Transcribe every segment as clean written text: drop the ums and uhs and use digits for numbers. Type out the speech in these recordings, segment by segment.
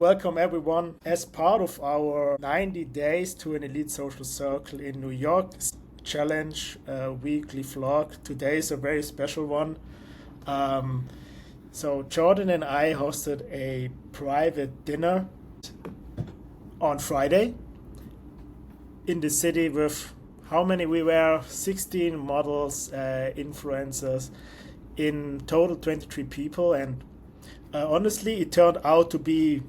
Welcome everyone. As part of our 90 days to an elite social circle in New York challenge weekly vlog, today is a very special one. Um, so Jordan and I hosted a private dinner on Friday in the city with how many we were? 16 models, influencers, in total 23 people, and honestly, it turned out to be,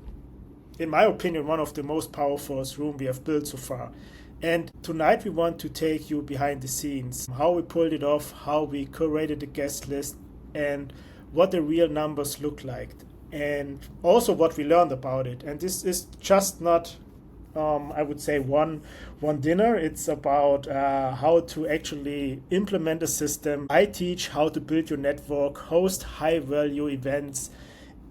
in my opinion, one of the most powerful rooms we have built so far. And tonight we want to take you behind the scenes, how we pulled it off, how we curated the guest list, and what the real numbers look like, and also what we learned about it. And this is just not, I would say, one dinner. It's about how to actually implement a system. I teach how to build your network, host high value events,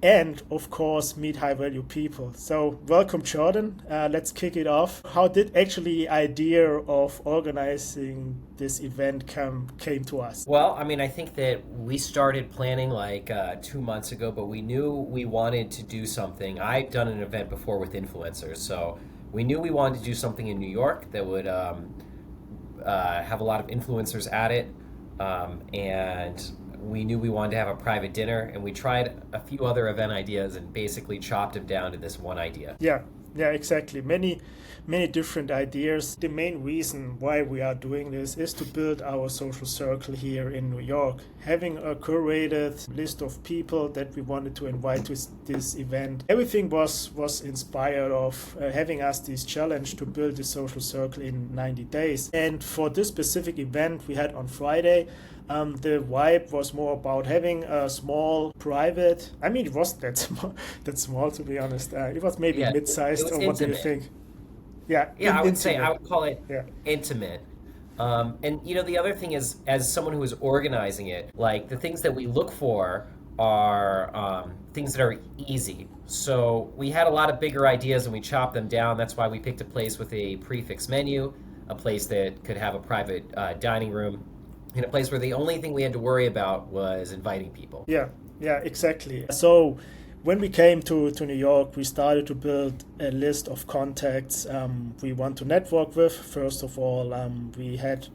and of course meet high value people. So welcome, Jordan. Let's kick it off. How did actually the idea of organizing this event came to us? Well, I think that we started planning like 2 months ago, but we knew we wanted to do something. I'd done an event before with influencers, so we knew we wanted to do something in New York that would have a lot of influencers at it, and we knew we wanted to have a private dinner, and we tried a few other event ideas and basically chopped them down to this one idea. Yeah, exactly. Many different ideas. The main reason why we are doing this is to build our social circle here in New York. Having a curated list of people that we wanted to invite to this event. Everything was inspired of having us this challenge to build the social circle in 90 days. And for this specific event we had on Friday, the vibe was more about having a small private. I mean, it wasn't that small, to be honest. It was maybe Yeah, it mid-sized, was or what do you intimate. think? Yeah, Yeah, I would say I intimate. would call it Yeah, intimate. And the other thing is, as someone who is organizing it, like the things that we look for are things that are easy. So we had a lot of bigger ideas and we chopped them down. That's why we picked a place with a prefix menu, a place that could have a private dining room, and a place where the only thing we had to worry about was inviting people. yeah, exactly. So when we came to New York, we started to build a list of contacts we want to network with. First of all, we had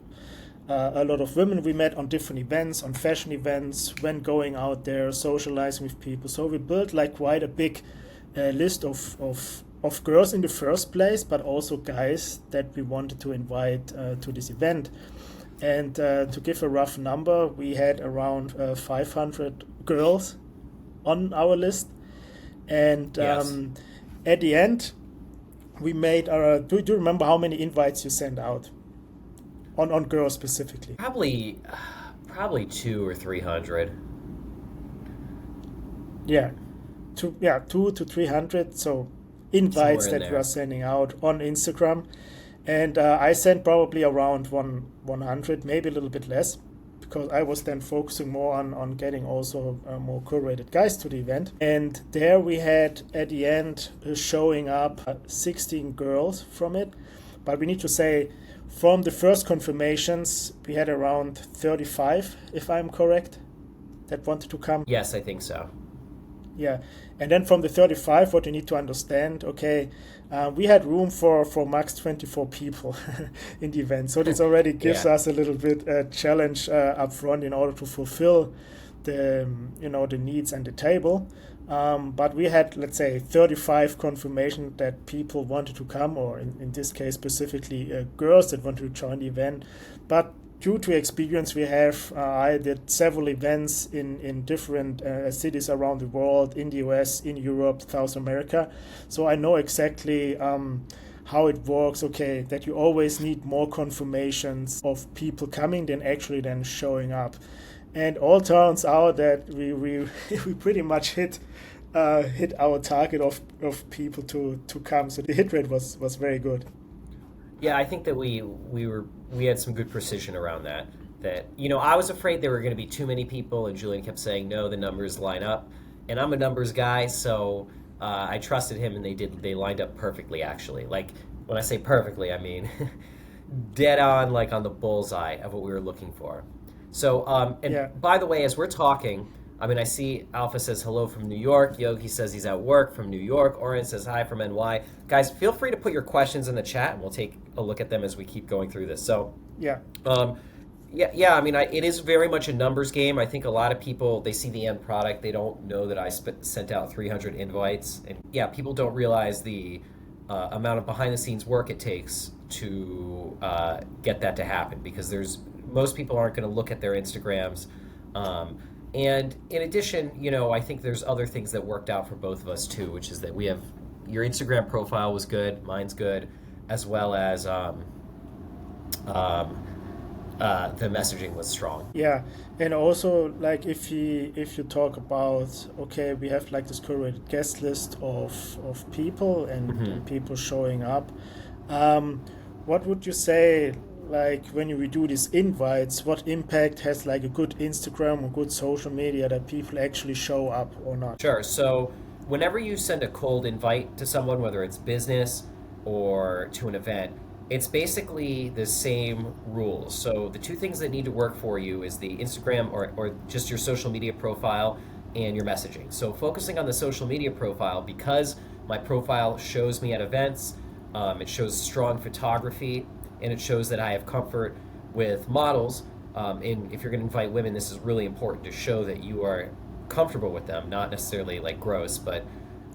a lot of women we met on different events, on fashion events, when going out there, socializing with people. So we built like quite a big list of girls in the first place, but also guys that we wanted to invite to this event. And to give a rough number, we had around 500 girls on our list. And Yes. at the end, we made our. Do you remember how many invites you sent out on girls specifically? Probably two or 300. Yeah, two to 300. So Somewhere invites in that we are there. sending out on Instagram, and I sent probably around 100, maybe a little bit less, because I was then focusing more on getting also more curated guys to the event. And there we had at the end showing up 16 girls from it. But we need to say from the first confirmations, we had around 35, if I'm correct, that wanted to come. Yes, I think so. Yeah, and then from the 35, what you need to understand, okay, we had room for max 24 people in the event. So this already gives Yeah. us a little bit challenge up front in order to fulfill the needs and the table. But we had, let's say, 35 confirmation that people wanted to come, or in this case specifically girls that wanted to join the event. But due to experience we have, I did several events in different cities around the world, in the US, in Europe, South America. So I know exactly how it works. Okay, that you always need more confirmations of people coming than actually then showing up. And all turns out that we we pretty much hit our target of people to come. So the hit rate was very good. Yeah, I think that we had some good precision around that. That I was afraid there were going to be too many people, and Julian kept saying no, the numbers line up, and I'm a numbers guy, so I trusted him, and they lined up perfectly actually. Like when I say perfectly, I mean dead on, like on the bullseye of what we were looking for. So, and Yeah. by the way, as we're talking, I mean, I see Alpha says hello from New York. Yogi says he's at work from New York. Oren says hi from NY. Guys, feel free to put your questions in the chat, and we'll take a look at them as we keep going through this. So, Yeah. um, yeah. I mean, it is very much a numbers game. I think a lot of people, they see the end product, they don't know that I sent out 300 invites, and yeah, people don't realize the amount of behind the scenes work it takes to get that to happen, because most people aren't going to look at their Instagrams. And in addition, I think there's other things that worked out for both of us too, which is that we have your Instagram profile was good, mine's good, as well as the messaging was strong. Yeah, and also like if you talk about, okay, we have like this curated guest list of people and people showing up. What would you say, like when you do these invites, what impact has like a good Instagram or good social media that people actually show up or not? Sure. So whenever you send a cold invite to someone, whether it's business or to an event, it's basically the same rules. So the two things that need to work for you is the Instagram or just your social media profile and your messaging. So focusing on the social media profile, because my profile shows me at events, it shows strong photography, and it shows that I have comfort with models. And if you're going to invite women, this is really important to show that you are comfortable with them, not necessarily like gross, but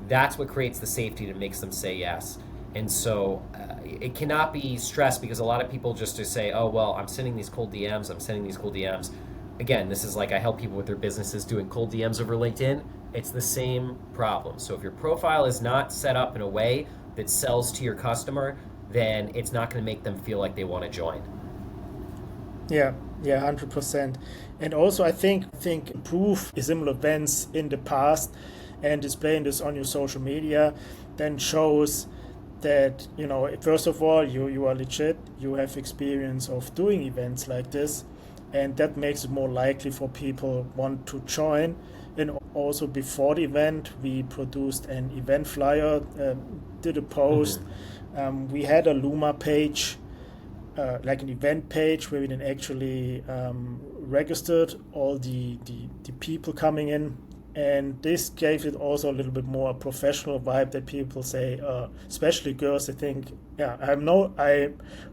that's what creates the safety that makes them say yes. And so it cannot be stressed, because a lot of people just to say, oh, well, I'm sending these cold DMs. Again, this is like I help people with their businesses doing cold DMs over LinkedIn. It's the same problem. So if your profile is not set up in a way that sells to your customer, then it's not going to make them feel like they want to join. Yeah, 100%. And also, I think improve similar events in the past and displaying this on your social media then shows that, first of all, you are legit, you have experience of doing events like this, and that makes it more likely for people want to join. And also before the event, we produced an event flyer, did a post. We had a Luma page, like an event page where we then actually registered all the people coming in. And this gave it also a little bit more professional vibe that people say, especially girls, I think, yeah,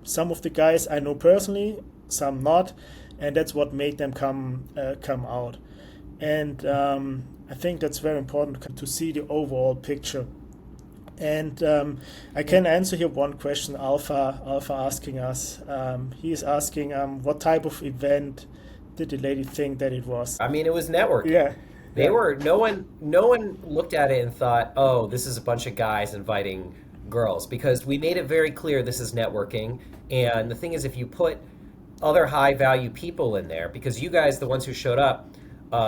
some of the guys I know personally, some not, and that's what made them come out. And I think that's very important to see the overall picture. And I can answer here one question Alpha asking us. He's asking, what type of event did the lady think that it was? I mean, it was networking. Yeah. No one looked at it and thought, oh, this is a bunch of guys inviting girls, because we made it very clear this is networking. And the thing is, if you put other high value people in there, because you guys, the ones who showed up,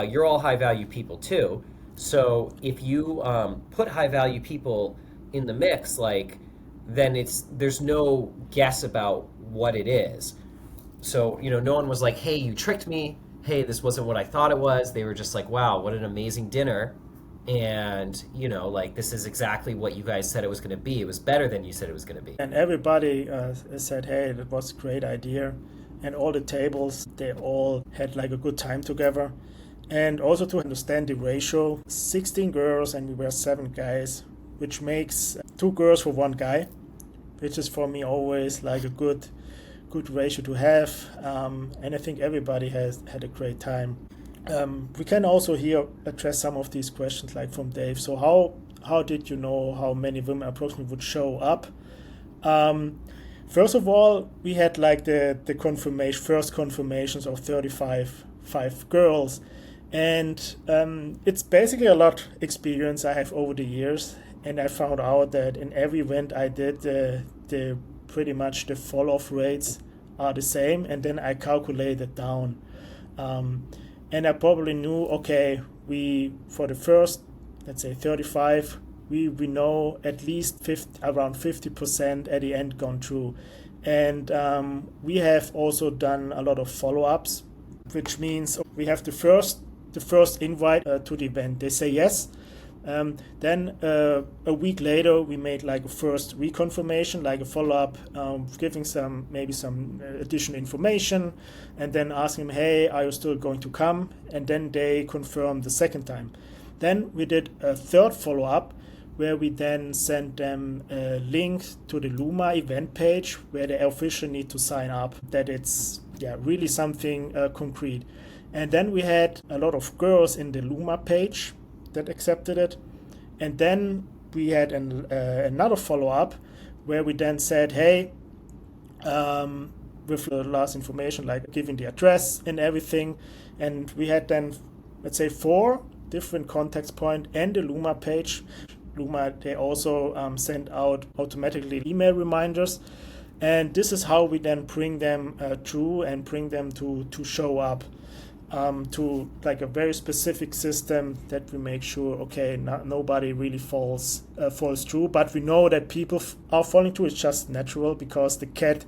you're all high value people too. So if you put high value people in the mix, then there's no guess about what it is. So, no one was like, hey, you tricked me. Hey, this wasn't what I thought it was. They were just like, wow, what an amazing dinner. And, this is exactly what you guys said it was going to be. It was better than you said it was going to be. And everybody said, hey, that was a great idea. And all the tables, they all had like a good time together. And also to understand the ratio, 16 girls and we were 7 guys, which makes 2 girls for 1 guy, which is for me always like a good ratio to have, and I think everybody has had a great time. We can also here address some of these questions, like from Dave. So how did you know how many women approximately would show up? First of all, we had like the first confirmations of 35 girls, and it's basically a lot experience I have over the years, and I found out that in every event I did, the pretty much the fall-off rates are the same, and then I calculated down. And I probably knew, okay, for the first, let's say 35, we know at least around 50% at the end gone through. And we have also done a lot of follow-ups, which means we have the first invite to the event. They say yes. Then a week later, we made like a first reconfirmation, like a follow-up, giving maybe some additional information, and then asking them, hey, are you still going to come? And then they confirmed the second time. Then we did a third follow-up, where we then sent them a link to the Luma event page, where they officially need to sign up that it's really something concrete. And then we had a lot of girls in the Luma page that accepted it. And then we had another follow-up where we then said, hey, with the last information, like giving the address and everything. And we had then, let's say, 4 different contact points and the Luma page. Luma, they also send out automatically email reminders. And this is how we then bring them through and bring them to show up. To like a very specific system that we make sure, okay, nobody really falls through, but we know that people are falling through. It's just natural because the cat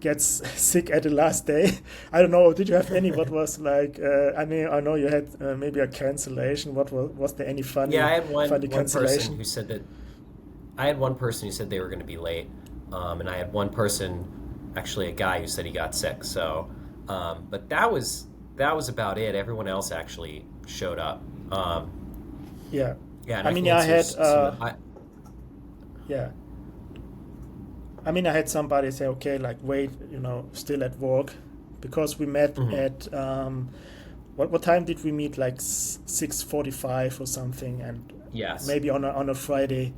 gets sick at the last day. I don't know. Did you have any? What was like? I mean, I know you had maybe a cancellation. What was there any funny? Yeah, I had one cancellation? person who said that. I had one person who said they were going to be late, and I had one person, actually a guy, who said he got sick. So, but that was about it. Everyone else actually showed up. Yeah. Yeah. I mean, I had. Yeah. I mean, I had somebody say, okay, like, wait, still at work, because we met at, what time did we meet? Like 6:45 or something, and yes, maybe on a Friday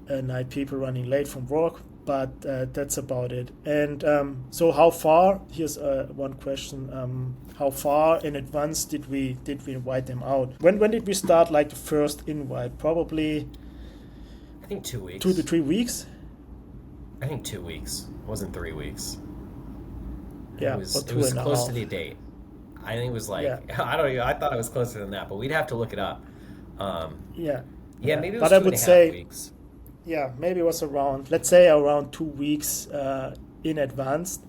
night, people running late from work, but that's about it. And so how far, here's one question, how far in advance did we invite them out? When did we start, like, the first invite? Probably, I think 2 weeks. 2 to 3 weeks? I think 2 weeks. It wasn't 3 weeks. Yeah, it was or 2.5. close to the date. I think it was like, I don't know. I thought it was closer than that, but we'd have to look it up. Yeah, maybe it was but 2.5 I would say, weeks. Yeah, maybe it was around, let's say, around 2 weeks in advance,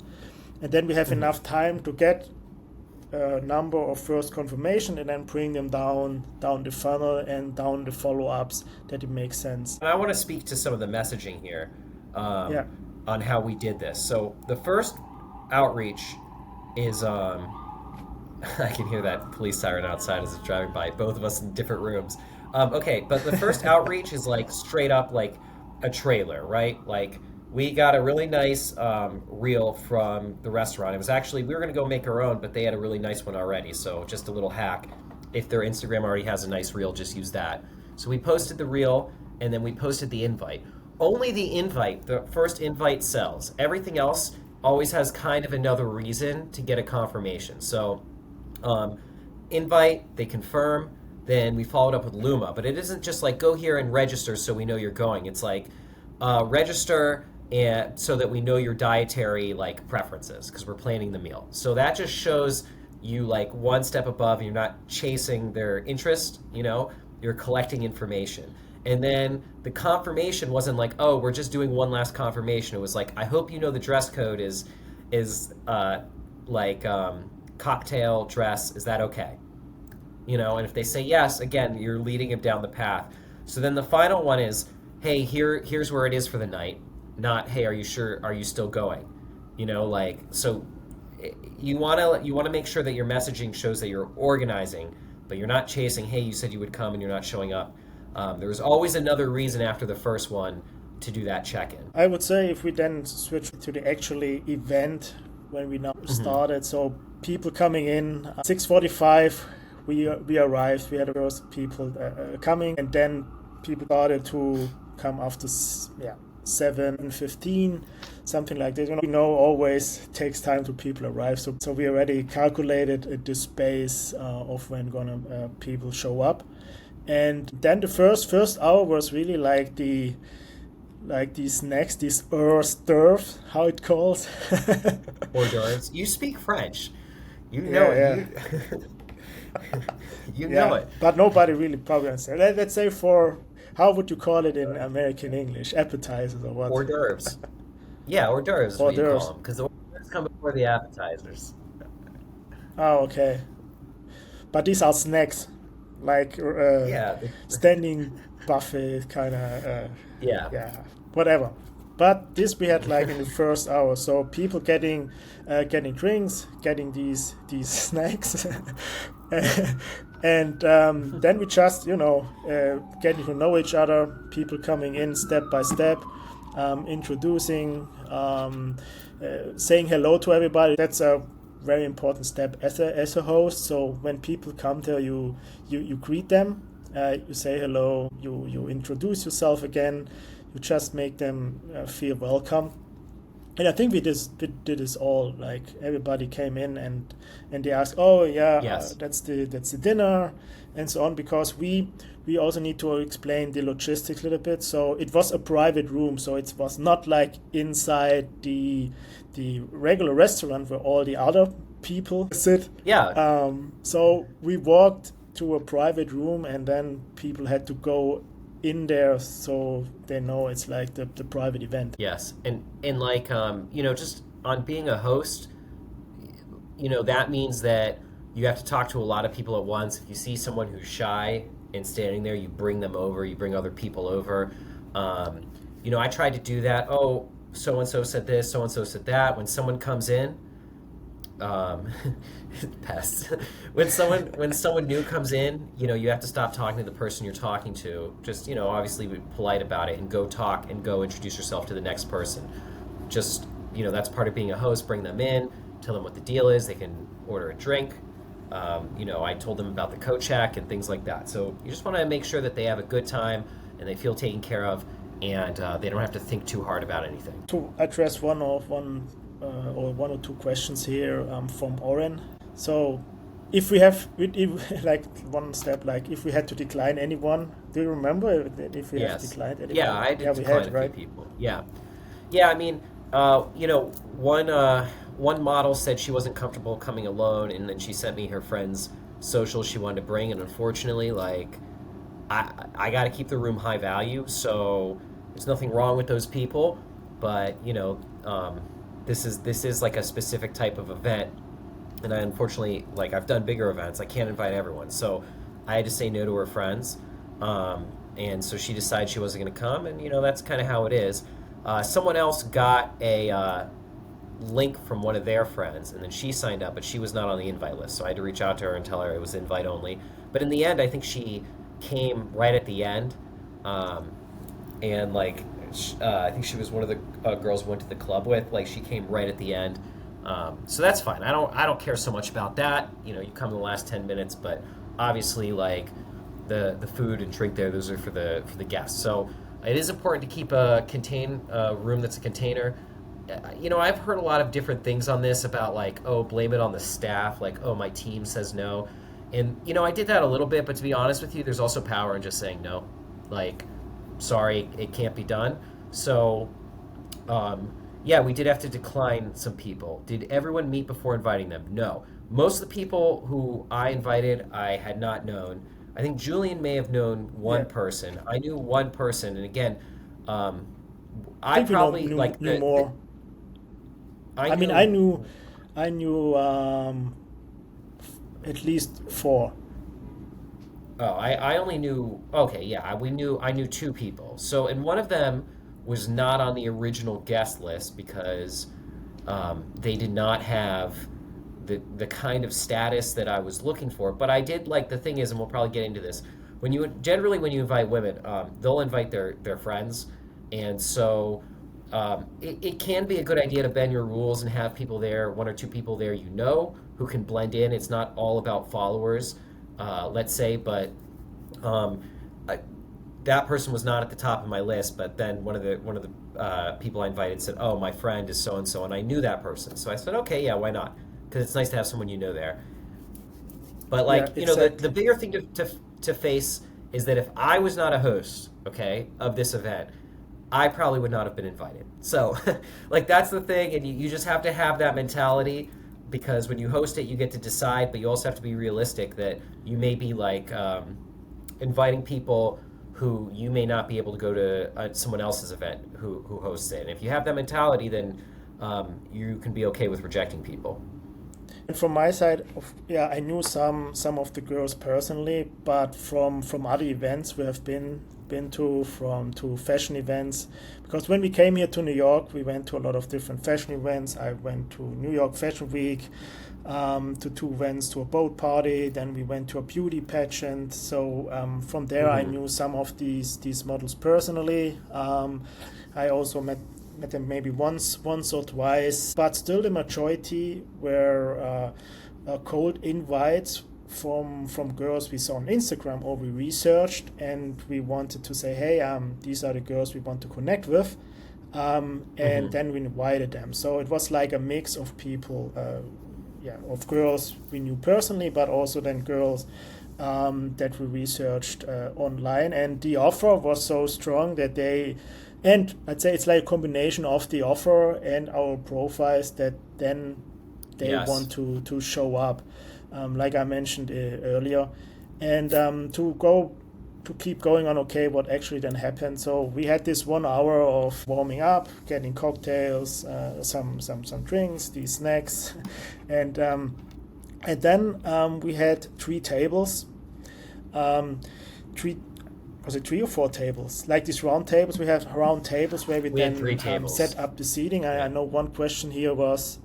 and then we have enough time to get a number of first confirmation and then bring them down the funnel and down the follow-ups that it makes sense. And I want to speak to some of the messaging here. On how we did this. So the first outreach is I can hear that police siren outside as it's driving by, both of us in different rooms. Okay, but the first outreach is like straight up like a trailer, right? Like we got a really nice reel from the restaurant. It was actually, we were going to go make our own, but they had a really nice one already. So just a little hack. If their Instagram already has a nice reel, just use that. So we posted the reel and then we posted the invite. Only the invite, the first invite sells. Everything else always has kind of another reason to get a confirmation. So invite, they confirm, then we followed up with Luma. But it isn't just like go here and register so we know you're going. It's like register and so that we know your dietary like preferences because we're planning the meal. So that just shows you like one step above and you're not chasing their interest, you're collecting information. And then the confirmation wasn't like, oh, we're just doing one last confirmation. It was like, I hope you know the dress code is cocktail dress. Is that okay? And if they say yes, again, you're leading them down the path. So then the final one is, hey, here's where it is for the night. Not, hey, are you sure? Are you still going? So you want to make sure that your messaging shows that you're organizing, but you're not chasing, hey, you said you would come and you're not showing up. There's always another reason after the first one to do that check-in. I would say if we then switch to the actually event when we now started, so people coming in, 6:45, we arrived, we had the first people coming, and then people started to come after 7:15, something like this. We know always takes time to people arrive, so we already calculated the space of when people show up. And then the first hour was really like these snacks, these hors d'oeuvres, how it calls. Hors d'oeuvres. You speak French. You know it. You know it. But nobody really probably understands. Let's say how would you call it in American English? Appetizers or what? Hors d'oeuvres. Yeah, hors d'oeuvres is what you call them. Because the hors d'oeuvres come before the appetizers. Oh, okay. But these are snacks. like Yeah, standing buffet kind of yeah, yeah, whatever. But this we had like in the first hour, so people getting drinks, getting these snacks, and then we just getting to know each other. People coming in step by step, introducing, saying hello to everybody. That's a very important step as a host. So when people come there, you greet them, you say hello, you introduce yourself again, you just make them feel welcome. And I think we did this all. Like everybody came in and they asked, "Oh yeah, yes, that's the dinner," and so on. Because we also need to explain the logistics a little bit. So it was a private room, so it was not like inside the regular restaurant where all the other people sit. yeah, So we walked to a private room, and then people had to go in there so they know it's like the private event. yes, and like just on being a host, that means that you have to talk to a lot of people at once. If you see someone who's shy and standing there, you bring them over, you bring other people over. I tried to do that. Oh, so and so said this, so and so said that. When someone comes in, um, pest. When someone new comes in, you have to stop talking to the person you're talking to. Just obviously be polite about it and go talk and go introduce yourself to the next person. Just that's part of being a host. Bring them in, tell them what the deal is. They can order a drink. I told them about the coat check and things like that. So you just want to make sure that they have a good time and they feel taken care of, and they don't have to think too hard about anything. To address one or two questions here from Oren. So if we have like one step, like if we had to decline anyone, do you remember if we have Yes. declined anyone? Yeah, I Yeah, did we decline had, a few right? people. Yeah. Yeah, I mean, one model said she wasn't comfortable coming alone, and then she sent me her friend's social she wanted to bring, and unfortunately, like, I got to keep the room high value, so there's nothing wrong with those people, but this is like a specific type of event, and I unfortunately, like, I've done bigger events, I can't invite everyone, so I had to say no to her friends, and so she decided she wasn't going to come, and that's kind of how it is. Someone else got a link from one of their friends, and then she signed up, but she was not on the invite list. So I had to reach out to her and tell her it was invite only. But in the end, I think she came right at the end, and like I think she was one of the girls we went to the club with. Like she came right at the end, so that's fine. I don't care so much about that. You come in the last 10 minutes, but obviously like the food and drink there, those are for the guests. So it is important to keep a room that's a container. I've heard a lot of different things on this about like, oh, blame it on the staff, like, oh, my team says no. And, I did that a little bit, but to be honest with you, there's also power in just saying no. Like, sorry, it can't be done. So, yeah, we did have to decline some people. Did everyone meet before inviting them? No. Most of the people who I invited, I had not known. I think Julian may have known one Yeah, person. I knew one person, and again, um, I I think we know, probably knew like knew more. I I mean, I knew. knew, I knew at least four. Oh, I only knew. Okay, yeah, I knew two people. So, and one of them was not on the original guest list because they did not have the kind of status that I was looking for. But I did like the thing is, and we'll probably get into this. When you invite women, they'll invite their friends, and so it can be a good idea to bend your rules and have people there, one or two people there who can blend in. It's not all about followers, let's say, but um, I, that person was not at the top of my list. But then one of the people I invited said, "Oh, my friend is so and so," and I knew that person, so I said, "Okay, yeah, why not?" Because it's nice to have someone there. But Yeah, like the exactly. bigger thing to face is that if I was not a host, okay, of this event, I probably would not have been invited. So, like that's the thing, and you just have to have that mentality because when you host it, you get to decide, but you also have to be realistic that you may be like inviting people who you may not be able to go to someone else's event who hosts it. And if you have that mentality, then you can be okay with rejecting people. And from my side, yeah, I knew some of the girls personally, but from other events we have been to, from to fashion events, because when we came here to New York, we went to a lot of different fashion events. I went to New York Fashion Week, to two events, to a boat party. Then we went to a beauty pageant. So from there, I Mm-hmm. knew some of these models personally. I also met them maybe once or twice, but still the majority were cold invites from girls we saw on Instagram or we researched, and we wanted to say, hey, these are the girls we want to connect with, and Mm-hmm. then we invited them. So it was like a mix of people, yeah, of girls we knew personally, but also then girls that we researched online, and the offer was so strong that they, and I'd say it's like a combination of the offer and our profiles that then they Yes. want to show up, like I mentioned earlier, and to keep going on. Okay, what actually then happened? So we had this 1 hour of warming up, getting cocktails, some drinks, these snacks, and then we had 3 tables, um, three, was it 3 or 4 tables? Like these round tables, we have round tables where we We had three then tables. set up the seating. I Yeah. know one question here was,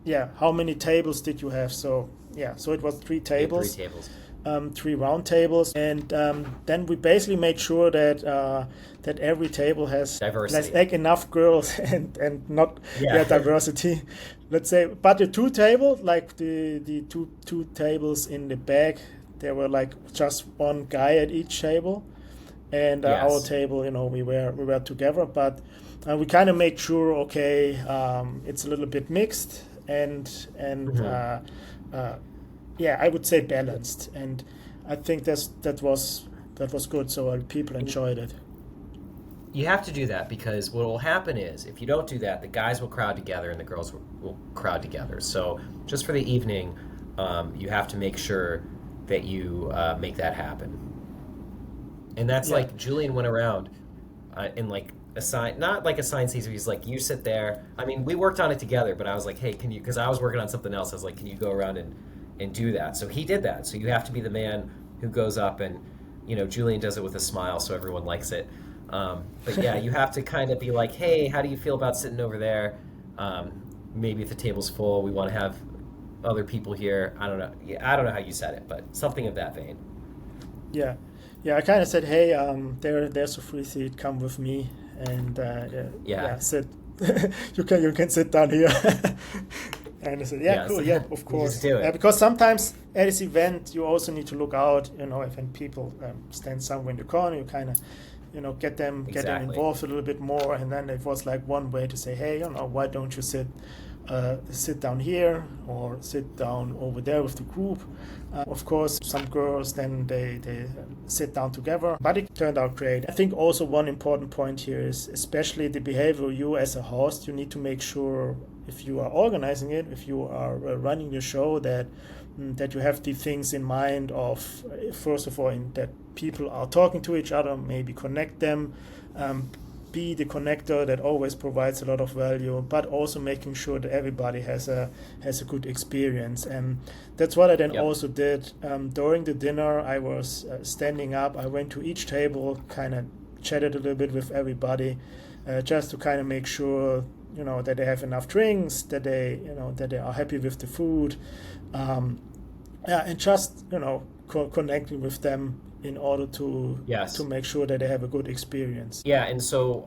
yeah, how many tables did you have? So yeah, so it was three We had three tables, tables. 3 round tables, and then we basically made sure that that every table has Diversity. like enough girls and not, yeah, Yeah. diversity. Let's say, but the 2 tables, like the two tables in the back, there were like just one guy at each table, and our Yes. table, we were together, but we kind of made sure, okay, it's a little bit mixed, and Hmm. uh, yeah, I would say balanced, and I think that was good. So people enjoyed it. You have to do that because what will happen is if you don't do that, the guys will crowd together and the girls will crowd together. So just for the evening, you have to make sure that you make that happen. And that's Yeah, like Julian went around and like assign not like assigned seats. He's like, you sit there. I mean, we worked on it together, but I was like, hey, can you? Because I was working on something else. I was like, can you go around and do that? So he did that. So you have to be the man who goes up and Julian does it with a smile, so everyone likes it. But yeah, you have to kind of be like, hey, how do you feel about sitting over there? Um, Maybe if the table's full, we want to have other people here. I don't know. Yeah, I don't know how you said it, but something of that vein. yeah, yeah. I kind of said, hey, there's a free seat. Come with me, and yeah, Yeah. yeah, sit. You can sit down here. And I said, yeah, Yeah. cool, yeah, of You just course. do it. Because sometimes at this event, you also need to look out. If when people stand somewhere in the corner, you kind of, get them Exactly. involved a little bit more. And then it was like one way to say, hey, why don't you sit down here or sit down over there with the group. Of course, some girls then they sit down together, but it turned out great. I think also one important point here is especially the behavior. You as a host, you need to make sure if you are organizing it, if you are running the show, that you have the things in mind of first of all that people are talking to each other, maybe connect them. Um, be the connector that always provides a lot of value, but also making sure that everybody has a good experience. And that's what I then Yep. also did during the dinner. I was standing up. I went to each table, kind of chatted a little bit with everybody, just to kind of make sure that they have enough drinks, that they are happy with the food, um, yeah, and just connecting with them in order to Yes. make sure that they have a good experience. Yeah, and so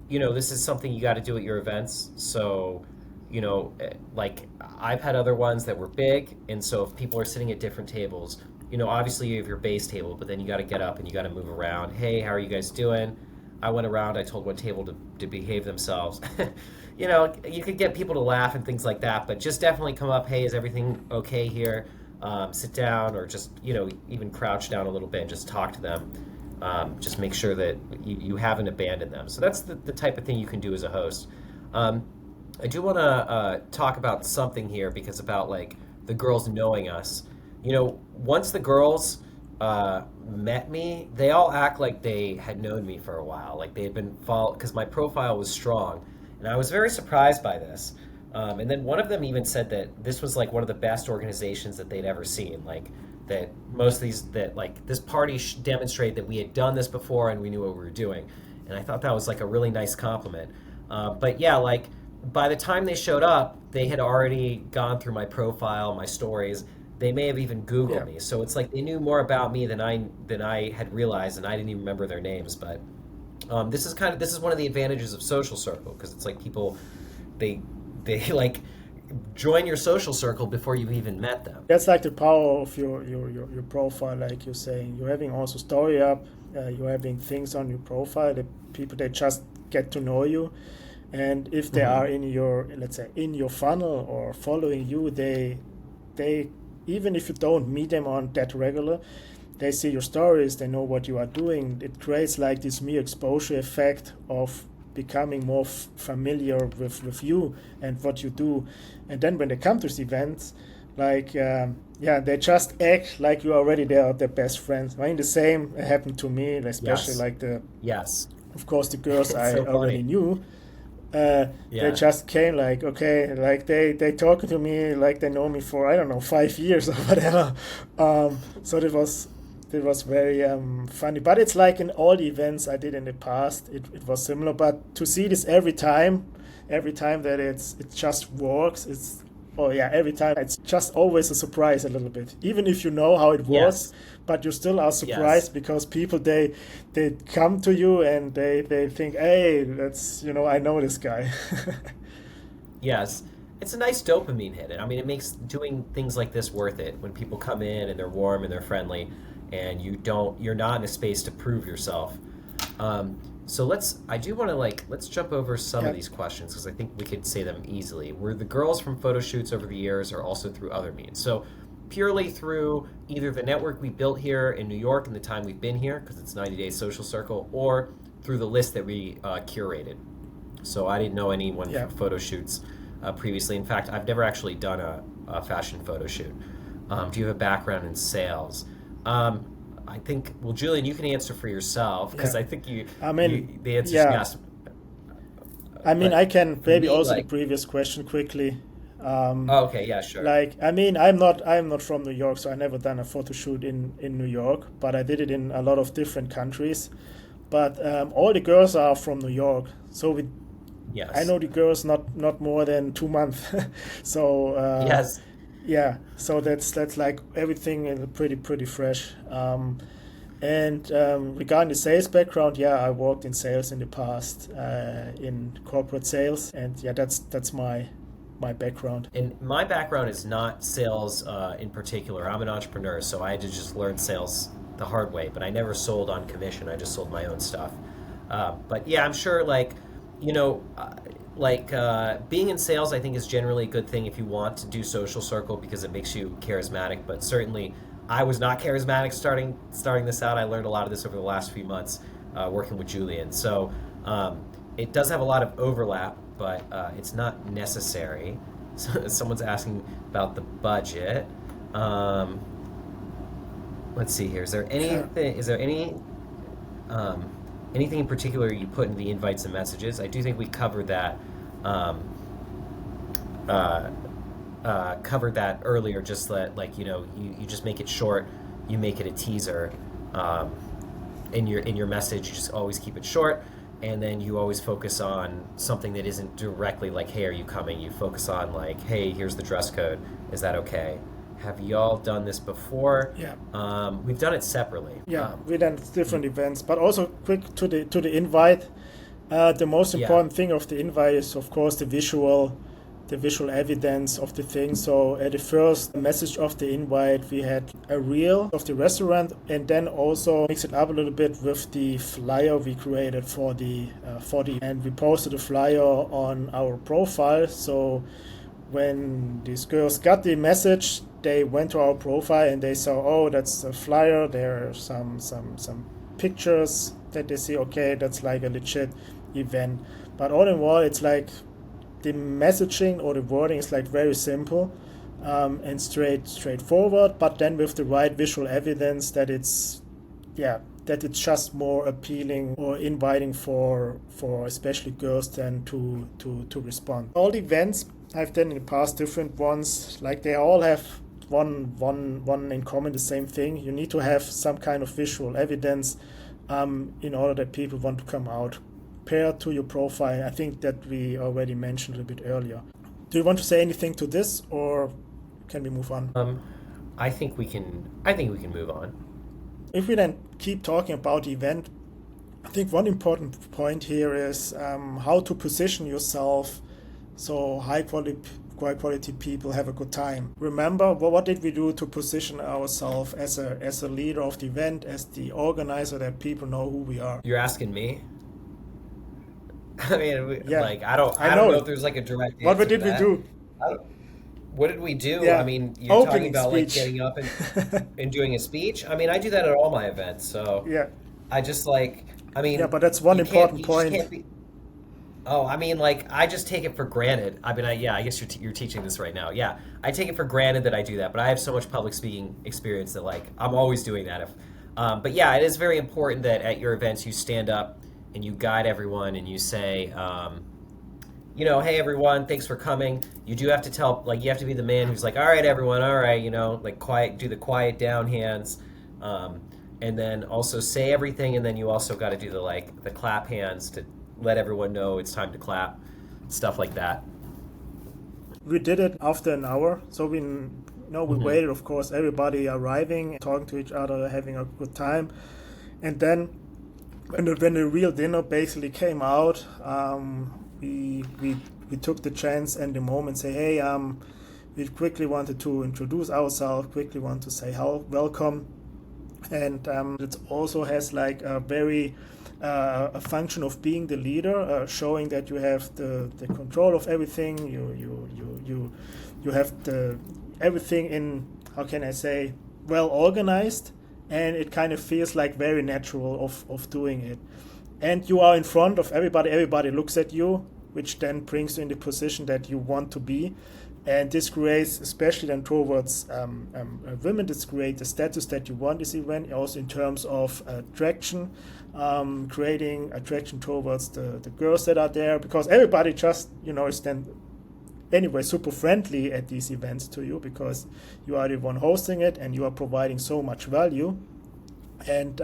this is something you got to do at your events. So, like I've had other ones that were big, and so if people are sitting at different tables, obviously you have your base table, but then you got to get up and you got to move around. Hey, how are you guys doing? I went around. I told one table to behave themselves. You could get people to laugh and things like that, but just definitely come up. Hey, is everything okay here? Sit down, or just even crouch down a little bit and just talk to them. Just make sure that you haven't abandoned them. So that's the type of thing you can do as a host. Um, I do want to talk about something here because about like the girls knowing us. Once the girls met me, they all act like they had known me for a while, like they had been follow because my profile was strong, and I was very surprised by this. And then one of them even said that this was like one of the best organizations that they'd ever seen. Like that most of these that like this party demonstrated that we had done this before and we knew what we were doing. And I thought that was like a really nice compliment. But yeah, like by the time they showed up, they had already gone through my profile, my stories. They may have even Googled Yeah. me. So it's like they knew more about me than I had realized, and I didn't even remember their names. But this is one of the advantages of social circle because it's like people they they like join your social circle before you've even met them. That's like the power of your profile, like you're saying. You're having also story up, you're having things on your profile that people they just get to know you. And if they Hmm. are in your, let's say, in your funnel or following you, they even if you don't meet them on that regular, they see your stories, they know what you are doing. It creates like this mere exposure effect of becoming more familiar with you and what you do. And then when they come to these events, like yeah, they just act like you are already their best friends. I mean, the same happened to me, especially Yes. like Yes. of course the girls It's I so already funny. knew. They Yeah. just came like okay, like they talking to me like they know me for I don't know 5 years or whatever. So it was very funny. But it's like in all the events I did in the past, it was similar. But to see this every time that it just works, it's oh yeah, every time it's just always a surprise a little bit. Even if you know how it works, Yes. but you still are Yes. surprised because people they come to you and they think, hey, that's I know this guy. Yes. It's a nice dopamine hit. I mean, it makes doing things like this worth it when people come in and they're warm and they're friendly and you're not in a space to prove yourself. So I do want to let's jump over some of Yeah, these questions because I think we could say them easily. Were the girls from photo shoots over the years or also through other means? So purely through either the network we built here in New York in the time we've been here because it's 90 Days Social Circle or through the list that we curated. So I didn't know anyone yeah. from photo shoots previously. In fact, I've never actually done a fashion photo shoot. Do you have a background in sales? Um, I think, well, Julian, you can answer for yourself because Yeah. I think I mean, the answer is yeah. yes. I mean, But I can for maybe me, also the like, previous question quickly. oh, okay, yeah, sure. Like, I mean, I'm not from New York, so I never done a photo shoot in New York, but I did it in a lot of different countries. But all the girls are from New York, so I Yes. know the girls not more than 2 months. So Yes. yeah, so that's like everything is pretty fresh. And regarding the sales background, yeah, I worked in sales in the past, in corporate sales, and yeah, that's my background. And my background is not sales in particular. I'm an entrepreneur, so I had to just learn sales the hard way. But I never sold on commission. I just sold my own stuff. But yeah, I'm sure you know, uh, being in sales, I think is generally a good thing if you want to do social circle because it makes you charismatic. But certainly, I was not charismatic starting this out. I learned a lot of this over the last few months working with Julian. So it does have a lot of overlap, but it's not necessary. So, someone's asking about the budget. Um, let's see here. Is there Yeah, anything? Is there um, anything in particular you put in the invites and messages? I do think we um, uh, covered that earlier. Just that, you just make it short. You make it a teaser. Um, in your message, you just always keep it short, and then you always focus on something that isn't directly like, "Hey, are you coming?" You focus on like, "Hey, here's the dress code. Is that okay?" Have y'all done this before? yeah. We've done it separately. Yeah, we done different events, but also quick to the invite. The most Yeah. important thing of the invite is, of course, the visual evidence of the thing. So at the first message of the invite, we had a reel of the restaurant, and then also mix it up a little bit with the flyer we created and we posted the flyer on our profile. So when these girls got the message, they went to our profile and they saw, oh, that's a flyer. There are some pictures that they see. Okay, that's like a legit event. But all in all, it's like the messaging or the wording is like very simple and straightforward. But then with the right visual evidence that it's just more appealing or inviting for especially girls then to respond. All the events I've done in the past different ones. Like they all have one in common, the same thing. You need to have some kind of visual evidence in order that people want to come out. Paired to your profile, I think that we already mentioned a bit earlier. Do you want to say anything to this, or can we move on? I think we can. I think we can move on. If we then keep talking about the event, I think one important point here is how to position yourself so high quality people have a good time. Remember, what did we do to position ourselves as a leader of the event, as the organizer, that people know who we are? You're asking me? I mean, Yeah, like I don't. I I don't know know it. if there's like a direct What answer to did we that. do? I don't, what did we do? I Yeah, mean, you're talking opening about like speech. getting up and doing a speech. I mean, I do that at all my events. So Yeah, I just like. I yeah, mean, but that's one you can't. important You just point. can't be. Oh, I mean, like I just take it for granted. I mean, yeah, I guess you're teaching this right now. Yeah, I take it for granted that I do that, but I have so much public speaking experience that like I'm always doing that. But yeah, it is very important that at your events you stand up and you guide everyone and you say, hey everyone, thanks for coming. You do have to tell, like, you have to be the man who's like, all right, everyone, all right, like quiet, do the quiet down hands, um, and then also say everything, and then you also got to do the clap hands to let everyone know it's time to clap, stuff like that. We did it after an hour, so we Hmm. waited, of course, everybody arriving, talking to each other, having a good time, and then when the real dinner basically came out, we took the chance and the moment, say, hey, we quickly wanted to introduce ourselves, quickly want to say how welcome, and it also has like a very a function of being the leader, showing that you have the control of everything. You have the everything in, how can I say, well organized, and it kind of feels like very natural of doing it. And you are in front of everybody. Everybody looks at you, which then brings you in the position that you want to be. And this creates, especially then towards women, this creates the status that you want this event, also in terms of attraction, creating attraction towards the girls that are there, because everybody just, is then anyway super friendly at these events to you, because you are the one hosting it and you are providing so much value. And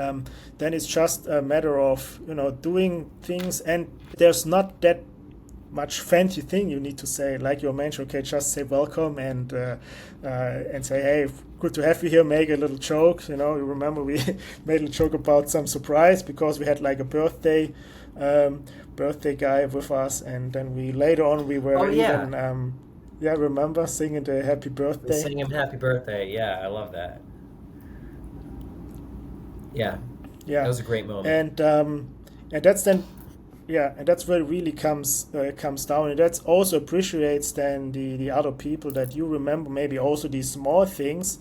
then it's just a matter of doing things, and there's not that much fancy thing you need to say, like you mentioned. Okay, just say welcome and say, hey, good to have you here. Make a little joke. You remember we made a joke about some surprise because we had like a birthday guy with us, and then we later on we Oh were yeah, even yeah, remember singing the happy we birthday. sing him happy birthday. Yeah, I love that. Yeah, that Yeah, was a great moment. and that's then, yeah, and that's where it really comes down, and that's also appreciates then the other people, that you remember maybe also these small things,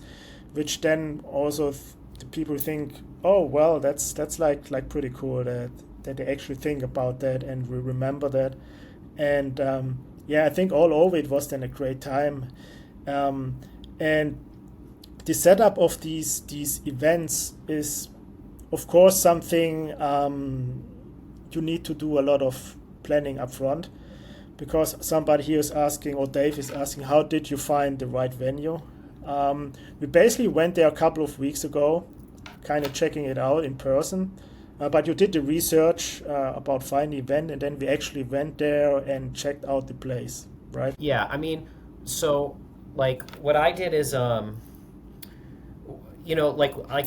which then also the people think, oh well, that's like pretty cool that they actually think about that and remember that. And yeah, I think all over it was then a great time. And the setup of these events is, of course, something you need to do a lot of planning up front, because somebody here is asking, or Dave is asking, how did you find the right venue? We basically went there a couple of weeks ago, kind of checking it out in person. But you did the research about finding the event, and then we actually went there and checked out the place, right? Yeah, I mean, so like what I did is like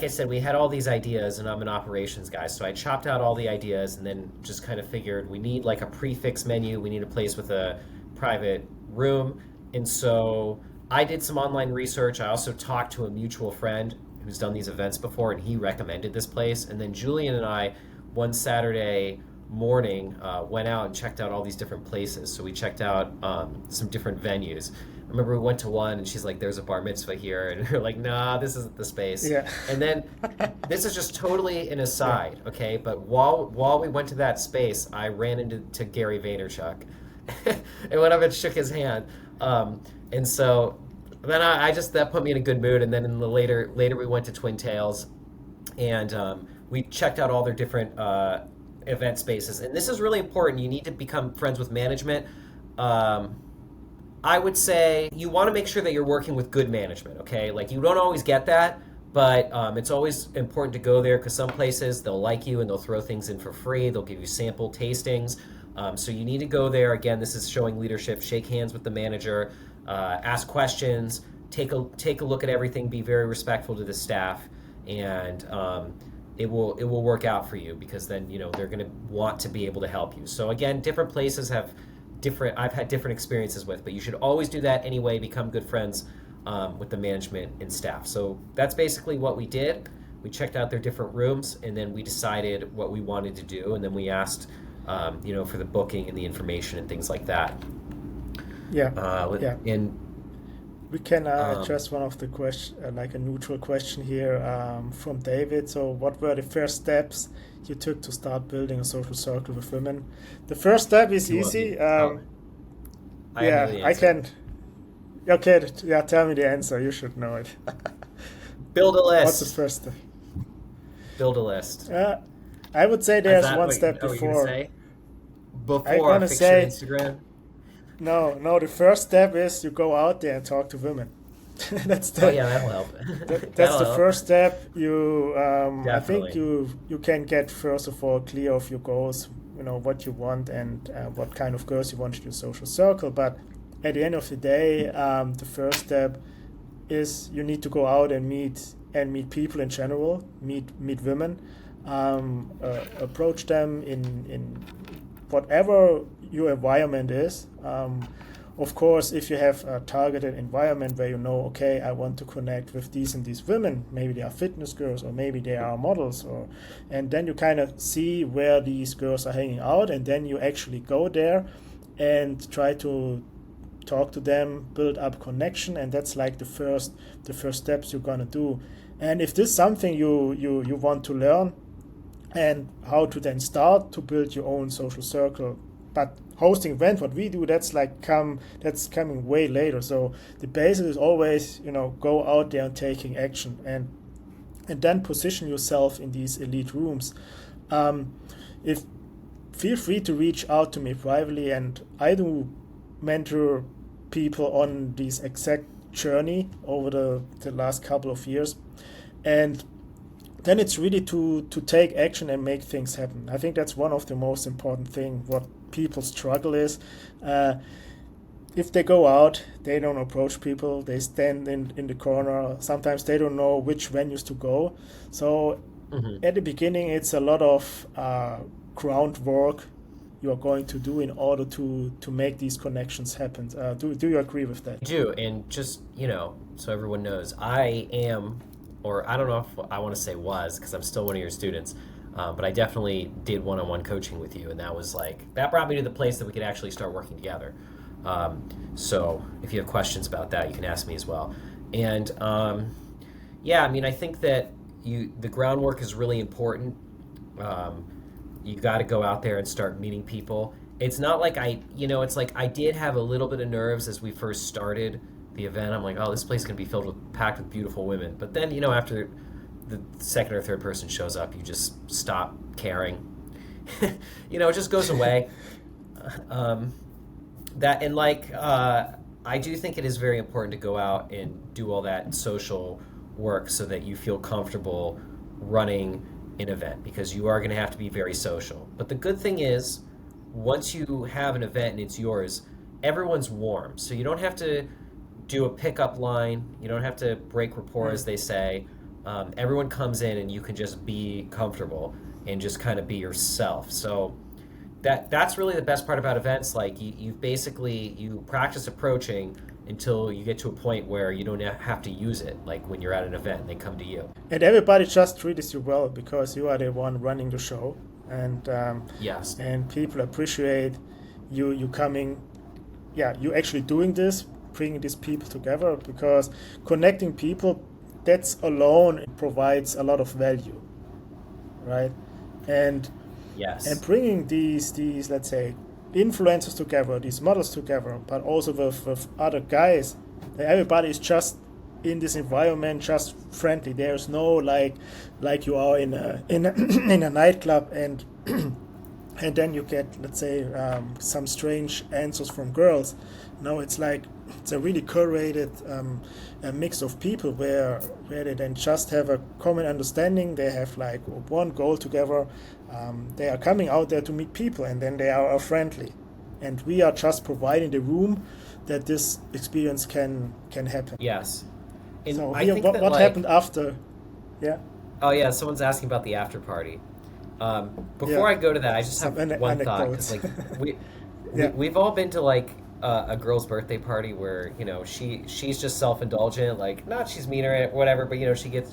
I said, we had all these ideas, and I'm an operations guy, so I chopped out all the ideas and then just kind of figured we need like a prefix menu, we need a place with a private room, and so I did some online research. I also talked to a mutual friend who's done these events before, and he recommended this place. And then Julian and I, one Saturday morning, went out and checked out all these different places. So we checked out some different venues. I remember we went to one, and she's like, "There's a bar mitzvah here," and we are like, "Nah, this isn't the space." Yeah. And then this is just totally an Yeah. aside, okay? But while we went to that space, I ran into Gary Vaynerchuk, and went up and shook his hand. And so then I just that put me in a good mood. And then in the later we went to Twin Tails, and we checked out all their different event spaces. And this is really important. You need to become friends with management. Um, I would say you want to make sure that you're working with good management, okay? Like you don't always get that, but it's always important to go there because some places they'll like you and they'll throw things in for free. They'll give you sample tastings. So you need to go there. Again, this is showing leadership. Shake hands with the manager, ask questions, take a look at everything, be very respectful to the staff, and it will work out for you because then they're going to want to be able to help you. So again, different places have different. I've had different experiences with, but you should always do that anyway. Become good friends with the management and staff. So that's basically what we did. We checked out their different rooms, and then we decided what we wanted to do, and then we asked, for the booking and the information and things like that. Yeah. Yeah. And we can address one of the question, like a neutral question here from David. So, what were the first steps you took to start building a social circle with women? The first step is easy. I know the I answer. can. Okay, yeah, tell me the answer. You should know it. Build a What's the list. first step? Build a list. I would say Is there's that one what step you're gonna before. say? I'm Before gonna fix your say Instagram? no. The first step is you go out there and talk to women. that's Oh the yeah, that'll help. that's That'll the help. first step. I think Definitely. you can get first of all clear of your goals. You know what you want and what kind of girls you want in your social circle. But at the end of the day, the first step is you need to go out and meet people in general, meet women, approach them in whatever your environment is. Of course, if you have a targeted environment where you know, okay, I want to connect with these and these women, maybe they are fitness girls or maybe they are models, and then you kind of see where these girls are hanging out, and then you actually go there and try to talk to them, build up connection, and that's like the first steps you're gonna do. And if this is something you want to learn, and how to then start to build your own social circle. But hosting event, what we do, that's coming way later. So the basis is always, go out there and taking action, and then position yourself in these elite rooms. If Feel free to reach out to me privately, and I do mentor people on this exact journey over the last couple of years, and then it's really to take action and make things happen. I think that's one of the most important thing. What people struggle is, if they go out, they don't approach people. They stand in the corner. Sometimes they don't know which venues to go. So Hmm. at the beginning, it's a lot of groundwork you are going to do in order to make these connections happen. Do you agree with that? I do, and just so everyone knows, I am, or I don't know if I want to say was, because I'm still one of your students, but I definitely did one-on-one coaching with you, and that brought me to the place that we could actually start working together. So if you have questions about that, you can ask me as well. And yeah, I mean, I think that the groundwork is really important. Um, you got to go out there and start meeting people. It's not like it's like I did have a little bit of nerves as we first started the event. I'm like, oh, this place is going to be packed with beautiful women. But then, after the second or third person shows up, you just stop caring. It just goes away. Um, that and I do think it is very important to go out and do all that social work so that you feel comfortable running an event, because you are going to have to be very social. But the good thing is, once you have an event and it's yours, everyone's warm, so you don't have to do a pickup line, you don't have to break rapport, as they say. Everyone comes in and you can just be comfortable and just kind of be yourself. So that's really the best part about events. Like you practice approaching until you get to a point where you don't have to use it, like when you're at an event and they come to you. And everybody just treats you well because you are the one running the show, and Yes. people appreciate you coming. Yeah, you actually doing this, bringing these people together, because connecting people, that's alone provides a lot of value, right? And Yes. bringing these let's say influencers together, these models together, but also with other guys, everybody is just in this environment just friendly. There's no like you are in a in a, in a nightclub, and and then you get, let's say, some strange answers from girls. No, it's like it's a really curated a mix of people where they then just have a common understanding. They have like one goal together. They are coming out there to meet people, and then they are friendly, and we are just providing the room that this experience can happen. Yes. And So I here, think that what like, happened after? Yeah, oh yeah, someone's asking about the after party. yeah. Before I go to that, I just have Some one thought because anecdotes. like we, we Yeah, we've all been to like a girl's birthday party where she's just self-indulgent, like not she's mean or whatever, but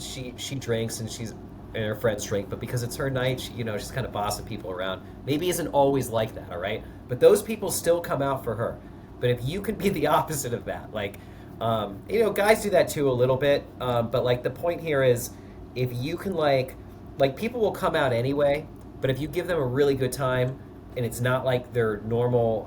she drinks and her friends drink, but because it's her night, she's kind of bossing people around. Maybe isn't always like that, all right? But those people still come out for her. But if you can be the opposite of that, like guys do that too a little bit, but like the point here is if you can like people will come out anyway, but if you give them a really good time and it's not like their normal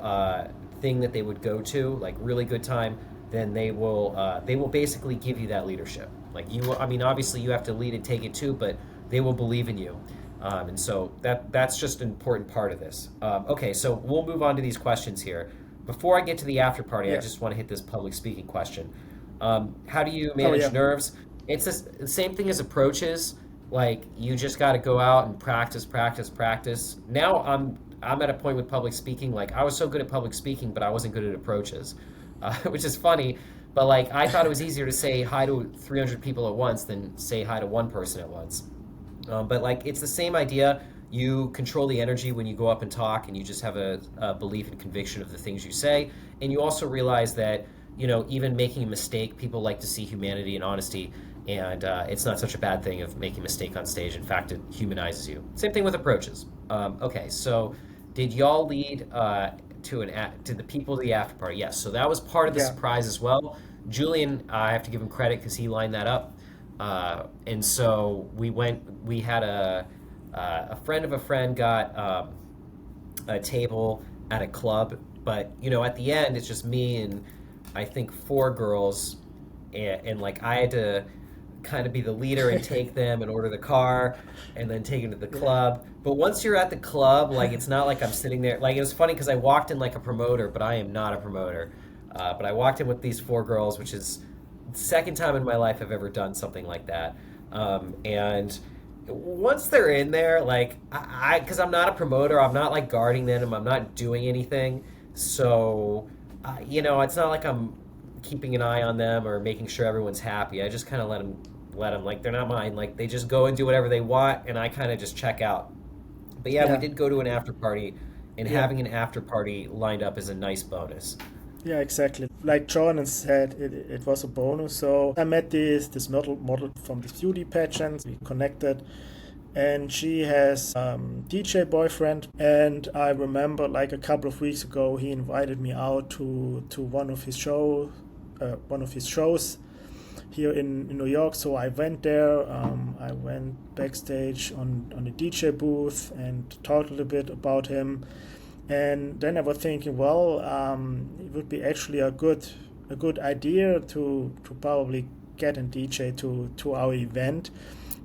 thing that they would go to, like really good time, then they will basically give you that leadership. Like I mean, obviously you have to lead and take it too, but they will believe in you, and so that's just an important part of this. Okay, so we'll move on to these questions here. Before I get to the after party, I yeah. just want to hit this public speaking question. How do you Oh manage yeah, nerves? It's the same thing as approaches. Like you just got to go out and practice, practice, practice. Now I'm at a point with public speaking. Like I was so good at public speaking, but I wasn't good at approaches, which is funny. But like I thought it was easier to say hi to 300 people at once than say hi to one person at once. But like it's the same idea. You control the energy when you go up and talk, and you just have a belief and conviction of the things you say. And you also realize that even making a mistake, people like to see humanity and honesty, and it's not such a bad thing of making a mistake on stage. In fact, it humanizes you. Same thing with approaches. Okay, so did y'all lead to the people to the after party? Yes. So that was part of the yeah. surprise as well. Julian, I have to give him credit because he lined that up. And so we went. We had a friend of a friend got a table at a club, but at the end it's just me and I think four girls, and like I had to kind of be the leader and take them and order the car and then take them to the Yeah. club. But once you're at the club, like it's not like I'm sitting there. Like it was funny because I walked in like a promoter, but I am not a promoter. But I walked in with these four girls, which is the second time in my life I've ever done something like that. And once they're in there, like because I'm not a promoter, I'm not like guarding them, I'm not doing anything. So, it's not like I'm keeping an eye on them or making sure everyone's happy. I just kind of let them like they're not mine. Like they just go and do whatever they want, and I kind of just check out. But yeah, we Yeah, did go to an after party, and yeah, having an after party lined up is a nice bonus. yeah, exactly. Like Jordan said, it was a bonus. So I met this model from this beauty pageant. We connected, and she has DJ boyfriend. And I remember like a couple of weeks ago, he invited me out to one of his shows here in New York. So I went there. I went backstage on the DJ booth and talked a little bit about him. And then I was thinking, well, it would be actually a good idea to probably get a DJ to our event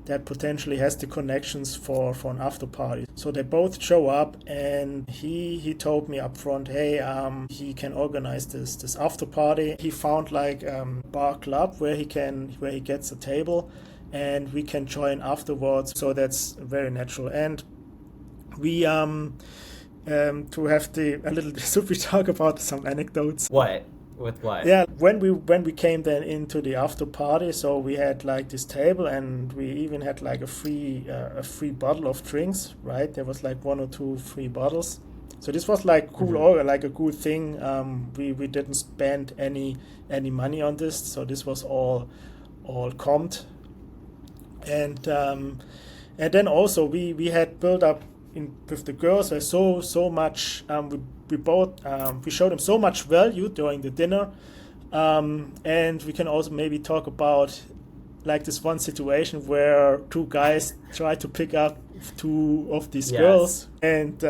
that potentially has the connections for an after party. So they both show up, and he told me up front, hey, he can organize this after party. He found like bar club where he gets a table, and we can join afterwards. So that's very natural. And we to have the a little should we talk about some anecdotes? What? With what? Yeah, when we came then into the after party, so we had like this table, and we even had like a free bottle of drinks, right? There was like one or two free bottles. So this was like cool, Hmm. or like a good thing. We didn't spend any money on this, so this was all comped. And then also we had built up in with the girls so much. We showed them so much value during the dinner. And we can also maybe talk about like this one situation where two guys try to pick up two of these Yes. girls. And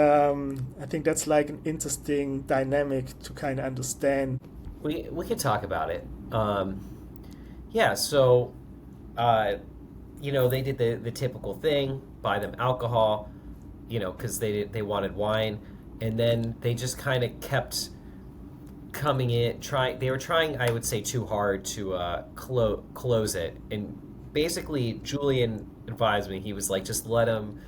I think that's like an interesting dynamic to kind of understand. We could talk about it. Yeah, so they did the typical thing, buy them alcohol. because they wanted wine, and then they just kind of kept coming in, trying. They were trying, I would say, too hard to close it. And basically, Julian advised me. He was like, just let them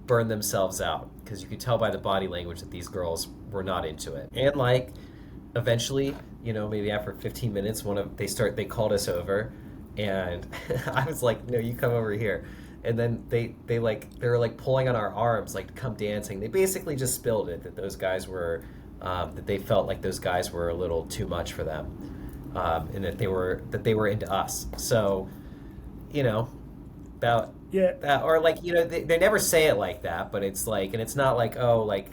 burn themselves out, because you could tell by the body language that these girls were not into it. And like, eventually, maybe after 15 minutes, they called us over, and I was like, no, you come over here. And then they were like pulling on our arms, like to come dancing. They basically just spilled it that those guys were that they felt like those guys were a little too much for them, and that they were into us. So, about Yeah, that, or like, they never say it like that, but it's like, and it's not like, oh, like,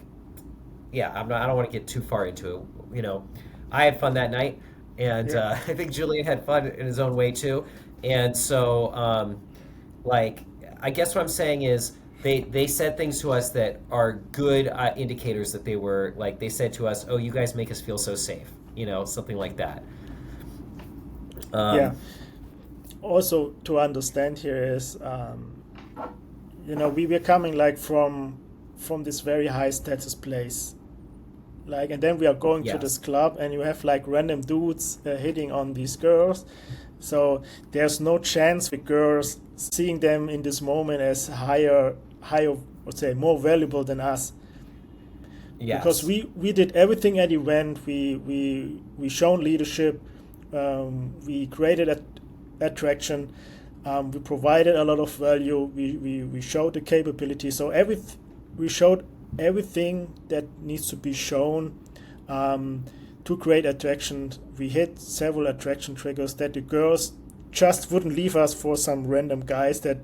yeah, I don't want to get too far into it. I had fun that night, and yeah, I think Julian had fun in his own way too. And so, like, I guess what I'm saying is they said things to us that are good indicators that they said to us, oh, you guys make us feel so safe, something like that. yeah. Um, Also, to understand here is, we were coming like from this very high status place, like, and then we are going to this yes. club, and you have like random dudes hitting on these girls. So there's no chance with girls seeing them in this moment as higher, let's say, more valuable than us, because Yes. we did everything at the event. We shown leadership. We created a attraction. We provided a lot of value. We showed the capability. So we showed everything that needs to be shown to create attraction. We hit several attraction triggers that the girls just wouldn't leave us for some random guys that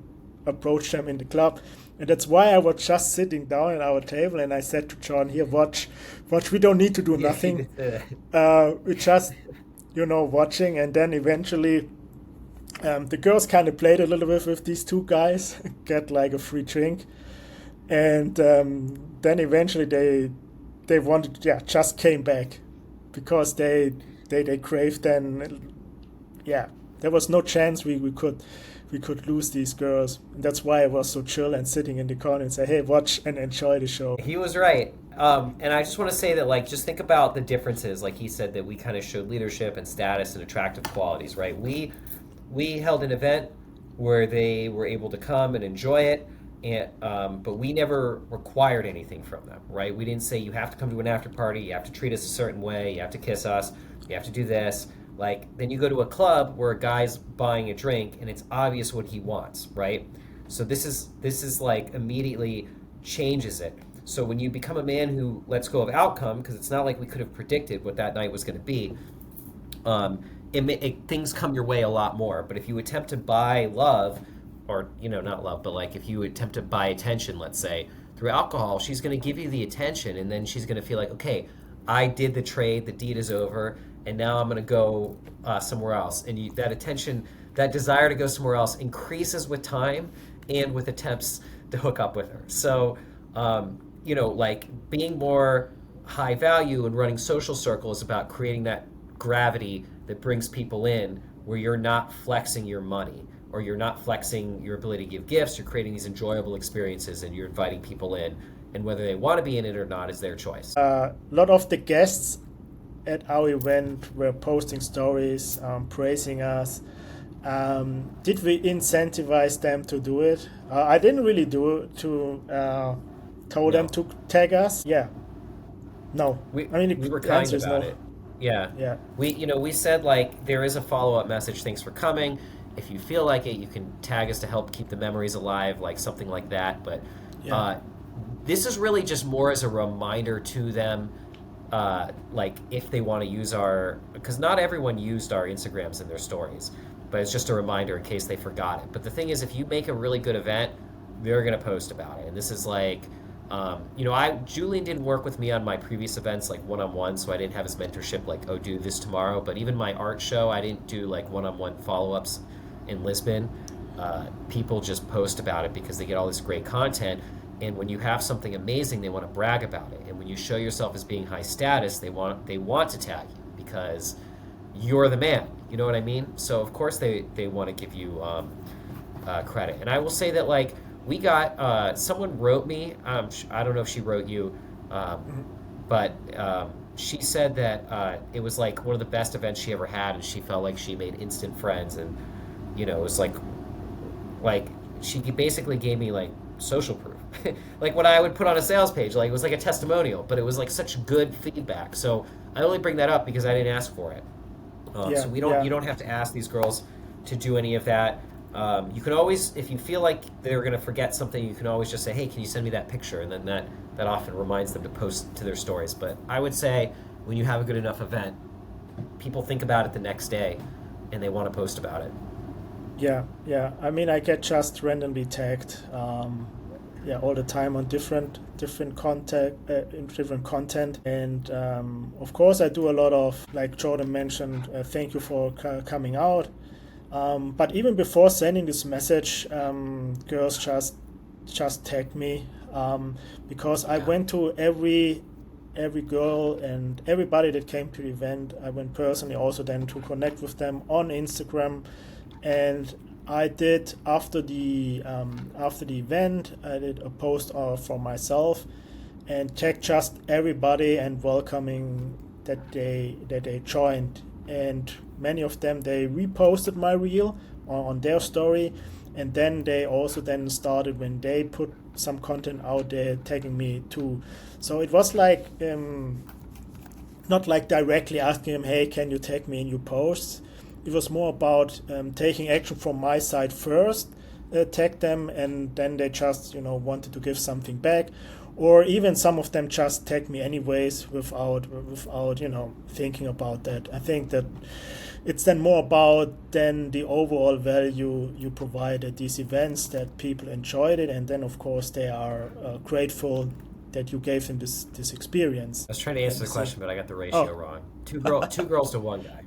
approached them in the club. And that's why I was just sitting down at our table, and I said to John, here, watch, watch, we don't need to do Yeah, he nothing. did say We just, watching. And then eventually the girls kind of played a little bit with these two guys, get like a free drink. And then eventually they wanted, yeah, just came back, because they craved. Then, yeah, there was no chance we could lose these girls. And that's why I was so chill and sitting in the corner and say, hey, watch and enjoy the show. He was right. And I just want to say that, like, just think about the differences. Like he said, that we kind of showed leadership and status and attractive qualities, right? We held an event where they were able to come and enjoy it, and but we never required anything from them, right? We didn't say you have to come to an after party, you have to treat us a certain way, you have to kiss us, you have to do this. Like, then you go to a club where a guy's buying a drink and it's obvious what he wants, right? So this is like immediately changes it. So when you become a man who lets go of outcome, because it's not like we could have predicted what that night was going to be, um, things come your way a lot more. But if you attempt to buy love, or not love, but like if you attempt to buy attention, let's say through alcohol, she's going to give you the attention, and then she's going to feel like, okay, I did the trade, the deed is over, and now I'm going to go somewhere else. And that attention, that desire to go somewhere else, increases with time and with attempts to hook up with her. So, like, being more high value and running social circles is about creating that gravity that brings people in, where you're not flexing your money, or you're not flexing your ability to give gifts. You're creating these enjoyable experiences, and you're inviting people in, and whether they want to be in it or not is their choice. A lot of the guests at our event were posting stories, praising us. Did we incentivize them to do it? I didn't really do it to told them No, to tag us. Yeah, no. we I mean, we were the kind answer is about no. it. Yeah, Yeah, we said, like, there is a follow-up message. Thanks for coming. If you feel like it, you can tag us to help keep the memories alive, like something like that. But yeah, uh, this is really just more as a reminder to them, like, if they want to use because not everyone used our Instagrams in their stories, but it's just a reminder in case they forgot it. But the thing is, if you make a really good event, they're going to post about it. And this is like, Julian didn't work with me on my previous events, like one-on-one, so I didn't have his mentorship, like, oh, do this tomorrow. But even my art show, I didn't do like one-on-one follow-ups in Lisbon. People just post about it because they get all this great content. And when you have something amazing, they want to brag about it. And when you show yourself as being high status, they want to tag you because you're the man. You know what I mean? So of course they want to give you credit. And I will say that, like, We got someone wrote me. I don't know if she wrote you, um, Mhm. but she said that it was like one of the best events she ever had, and she felt like she made instant friends, and it was like she basically gave me like social proof, like what I would put on a sales page. Like it was like a testimonial, but it was like such good feedback. So I only bring that up because I didn't ask for it. So Yeah, we don't yeah, you don't have to ask these girls to do any of that. You can always, if you feel like they're going to forget something, you can always just say, "Hey, can you send me that picture?" And then that often reminds them to post to their stories. But I would say when you have a good enough event, people think about it the next day, and they want to post about it. yeah, yeah. I mean, I get just randomly tagged, yeah, all the time on different content, in different content, and of course, I do a lot of, like Jordan mentioned, thank you for coming out. But even before sending this message, girls just tagged me, because I Yeah. went to every girl and everybody that came to the event. I went personally also then to connect with them on Instagram, and I did after the event. I did a post for myself and tagged just everybody and welcoming that they joined. And many of them, they reposted my reel on their story, and then they also then started, when they put some content out there, tagging me too. So it was like, not like directly asking them, hey, can you tag me in your posts? It was more about taking action from my side first, tag them, and then they just wanted to give something back, or even some of them just tag me anyways without thinking about that. I think that it's then more about then the overall value you provide at these events, that people enjoyed it, and then of course they are grateful that you gave them this experience. I was trying to And answer the this is, question, but I got the ratio oh, wrong. Two girls to one guy.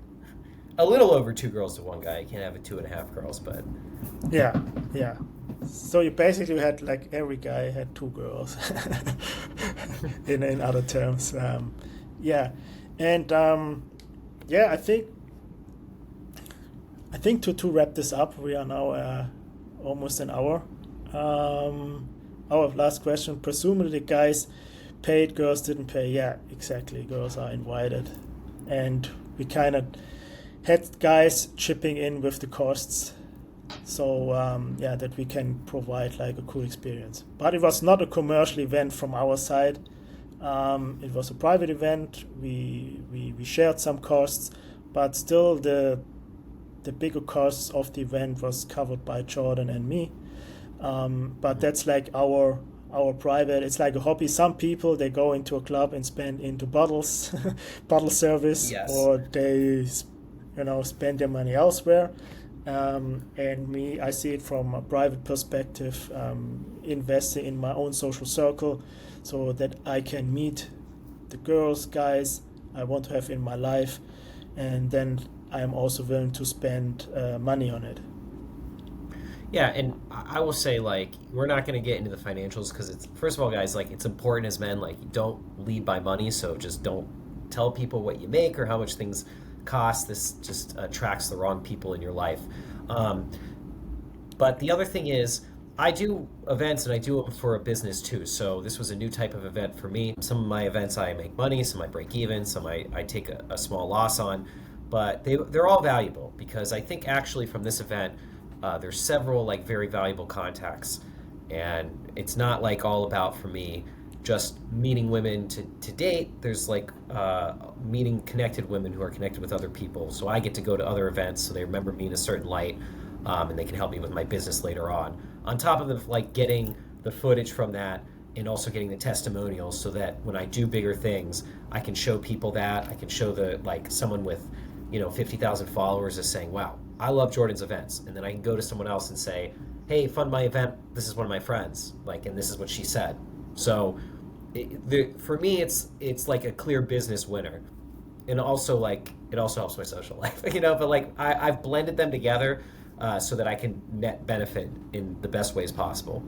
A little over two girls to one guy. You can't have it two and a half girls, but yeah, yeah. So you basically had, like, every guy had two girls, in other terms. Yeah, and yeah, I think to wrap this up, we are now almost an hour. Our last question: presumably, guys paid, girls didn't pay. Yeah, exactly. Girls are invited, and we kind of had guys chipping in with the costs, so yeah, that we can provide like a cool experience. But it was not a commercial event from our side. It was a private event. We shared some costs, but still the bigger costs of the event was covered by Jordan and me. But that's like our private. It's like a hobby. Some people, they go into a club and spend into bottles, bottle service, yes. or they spend their money elsewhere. And me, I see it from a private perspective, investing in my own social circle, so that I can meet the girls, guys I want to have in my life, and then I am also willing to spend money on it. Yeah, and I will say, like, we're not going to get into the financials because it's, first of all, guys, like, it's important as men, like, you don't lead by money, so just don't tell people what you make or how much things cost. This just attracts the wrong people in your life. Um, but the other thing is, I do events and I do them for a business too. So this was a new type of event for me. Some of my events I make money, some I break even, some I take a small loss on. But they're all valuable because I think actually from this event, there's several like very valuable contacts. And it's not like all about for me just meeting women to date. There's like meeting connected women who are connected with other people. So I get to go to other events so they remember me in a certain light, and they can help me with my business later on. On top of the, like getting the footage from that and also getting the testimonials so that when I do bigger things, I can show people that. I can show the like someone with 50,000 followers is saying, wow, I love Jordan's events. And then I can go to someone else and say, hey, fund my event. This is one of my friends. Like, and this is what she said. So for me, it's like a clear business winner, and also like it also helps my social life, But like I've blended them together so that I can net benefit in the best ways possible.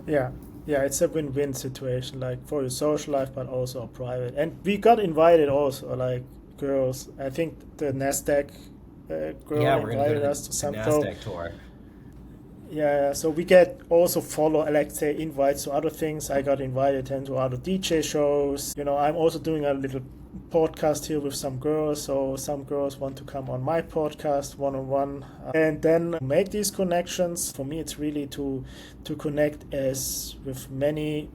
Yeah, yeah, it's a win-win situation, like for your social life, but also a private. And we got invited also, like girls. I think the Nasdaq girl Yeah, we're gonna go to invited us to the some. So Nasdaq tour. Yeah, so we get also follow, like say, invites to other things. I got invited into other DJ shows. I'm also doing a little podcast here with some girls. So some girls want to come on my podcast one on one, and then make these connections. For me, it's really to connect as with many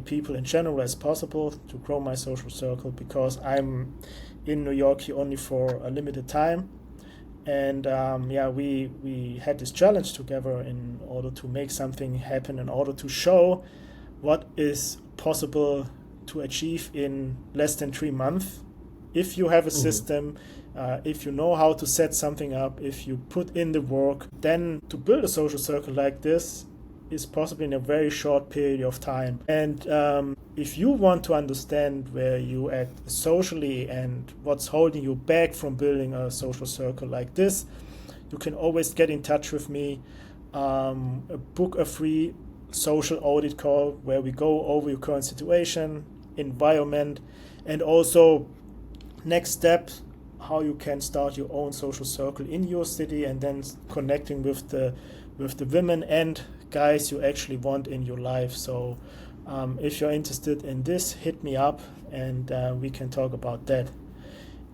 people in general as possible to grow my social circle, because I'm in New York here only for a limited time. And we had this challenge together in order to make something happen, in order to show what is possible to achieve in less than 3 months. If you have a system, if you know how to set something up, if you put in the work, then to build a social circle like this is possible in a very short period of time. And if you want to understand where you at socially and what's holding you back from building a social circle like this, you can always get in touch with me, book a free social audit call where we go over your current situation, environment, and also next steps, how you can start your own social circle in your city, and then connecting with the women and guys you actually want in your life. So if you're interested in this, hit me up and we can talk about that.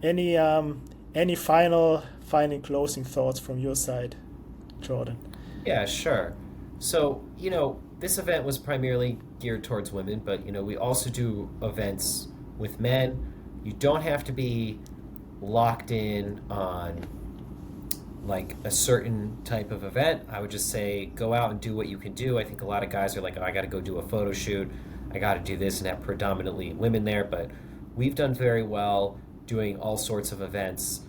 Any final closing thoughts from your side, Jordan? Yeah, sure. So, this event was primarily geared towards women, but, we also do events with men. You don't have to be locked in on like a certain type of event. I would just say go out and do what you can do. I think a lot of guys are like, oh, I got to go do a photo shoot, I got to do this, and have predominantly women there. But we've done very well doing all sorts of events,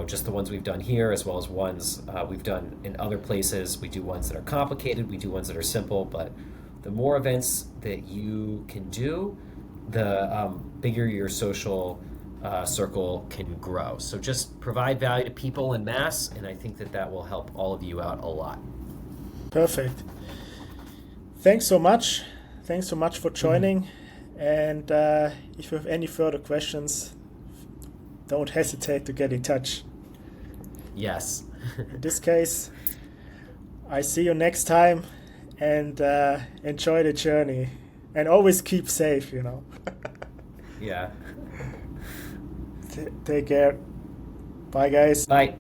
just the ones we've done here, as well as ones we've done in other places. We do ones that are complicated, we do ones that are simple, but the more events that you can do, the bigger your social circle can grow. So just provide value to people en masse, and I think that will help all of you out a lot. Perfect. Thanks so much. Thanks so much for joining. And if you have any further questions, don't hesitate to get in touch. Yes. In this case, I see you next time, and enjoy the journey. And always keep safe, Yeah. Take care. Bye, guys. Bye.